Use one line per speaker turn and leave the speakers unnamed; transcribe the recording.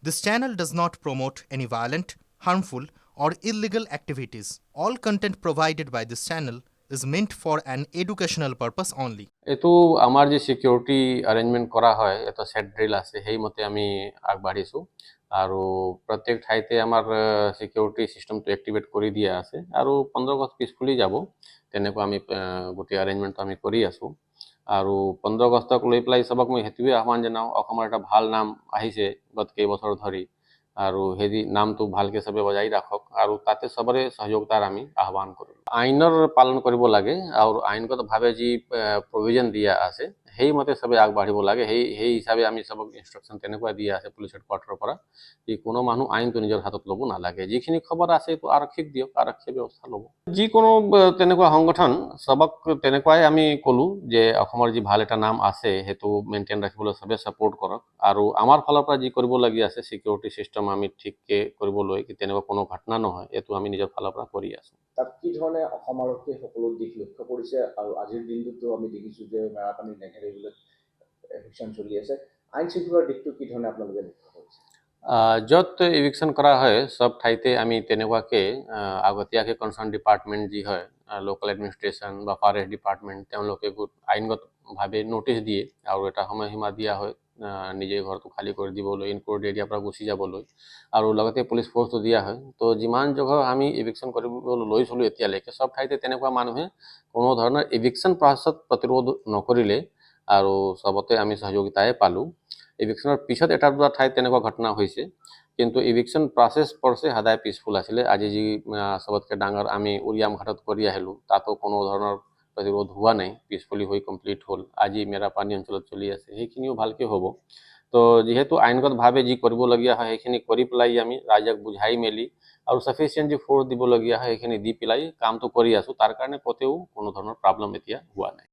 This channel does not promote any violent, harmful, or illegal activities. All content provided by this channel is meant for an educational purpose only.
এইটো আমাৰ যে security অ্যাৰেঞ্জমেন্ট কৰা হয় এটা set drill আছে সেই মতে আমি আগবাঢ়িছো আৰু প্ৰত্যেক ঠাইতে আমাৰ সিকিউৰিটি সিস্টেমটো এক্টিভেট কৰি দিয়া আছে আৰু 15 আগষ্ট পিছফুলি যাব তেনেকুৱা আমি গোটেই অ্যাৰেঞ্জমেন্ট আমি কৰি আছো আৰু 15 আগষ্টক লৈ পেলাই সবক মই হেতুৱে আহ্বান জনাও অসমৰ এটা ভাল নাম আহিছে গত কেইবছৰ ধৰি আৰু হেৰি নামটো ভালকে সবে বজাই ৰাখক আৰু তাতে সবৰে সহযোগিতাৰ আমি আহ্বান কৰো আইনৰ পালন কৰিব লাগে আৰু আইনগতভাৱে যি প্ৰভিজন দিয়া আছে সেই মতে সবে আগবাঢ়িব লাগে সেই হিচাপে আমি সবক ইনষ্ট্ৰাকশন তেনেকুৱা দিয়া আছে পুলিচ হেডকোৱাৰ্টাৰৰ পৰা কি কোনো মানুহ আইনটো নিজৰ হাতত ল'ব নালাগে যিখিনি খবৰ আছে তো আৰক্ষীক দিয়ক আৰক্ষী ব্যৱস্থা ল'ব যিকোনো তেনেকুৱা সংগঠন সবক তেনেকুৱাই আমি কলো যে অসমৰ যি ভাল এটা নাম আছে হেতু মেইনটেইন ৰাখিবলৈ সবে সাপোৰ্ট কৰক আৰু আমাৰ ফালৰ পৰা যি কৰিব লাগি আছে সিকিউৰিটি সিস্টেম আমি ঠিককে কৰিবলৈ কি তেনেকুৱা কোনো ঘটনা নহয় এটো আমি নিজৰ ফালৰ পৰা কৰি আছো
তাত কি ধৰণে অসম আৰক্ষীয়ে সকলো দিশ লক্ষ্য কৰিছে আৰু আজিৰ দিনটোতো আমি দেখিছোঁ যে মেৰাপানী নেঘেৰিবিলাক এভিকশ্যন চলি আছে আইন শৃংখলাৰ দিশটো কি ধৰণে আপোনালোকে লক্ষ্য কৰিছে
য'ত ইভিকশ্যন কৰা হয় সব ঠাইতে আমি তেনেকুৱাকে আগতীয়াকৈ কনচাৰ্ণ ডিপাৰ্টমেণ্ট যি হয় লোকেল এডমিনিষ্ট্ৰেশ্যন বা ফৰেষ্ট ডিপাৰ্টমেণ্ট তেওঁলোকে আইনগতভাৱে নোটিছ দিয়ে আৰু এটা সময়সীমা দিয়া হয় নিজে ঘৰটো খালী কৰি দিবলৈ ইনক্লুড এৰিয়াৰ পৰা গুচি যাবলৈ আৰু লগতে পুলিচ ফ'ৰ্চটো দিয়া হয় তো যিমান জগৰ আমি ইভিকশ্যন কৰিবলৈ লৈছিলোঁ এতিয়ালৈকে সব ঠাইতে তেনেকুৱা মানুহে কোনো ধৰণৰ ইভিকশ্যন প্ৰচেছত প্ৰতিৰোধ নকৰিলে আৰু সবতে আমি সহযোগিতাই পালোঁ ইভিকশ্যনৰ পিছত এটা দুটা ঠাইত তেনেকুৱা ঘটনা হৈছে কিন্তু ইভিকশ্যন প্ৰচেছ পৰছে সদায় পিছফুল আছিলে আজি যি সবতকৈ ডাঙৰ আমি উৰিয়াম ঘাটত কৰি আহিলোঁ তাতো কোনো ধৰণৰ প্ৰতিৰোধ হোৱা নাই পিছফুলি হৈ কমপ্লিট হ'ল আজি মেৰাপানী অঞ্চলত চলি আছে সেইখিনিও ভালকৈ হ'ব তো যিহেতু আইনগতভাৱে যি কৰিবলগীয়া হয় সেইখিনি কৰি পেলাই আমি ৰাইজক বুঝাই মেলি আৰু সাফিচিয়েণ্ট যি ফ'ৰ্চ দিবলগীয়া হয় সেইখিনি দি পেলাই কামটো কৰি আছোঁ তাৰ কাৰণে ক'তেও কোনো ধৰণৰ প্ৰব্লেম এতিয়া হোৱা নাই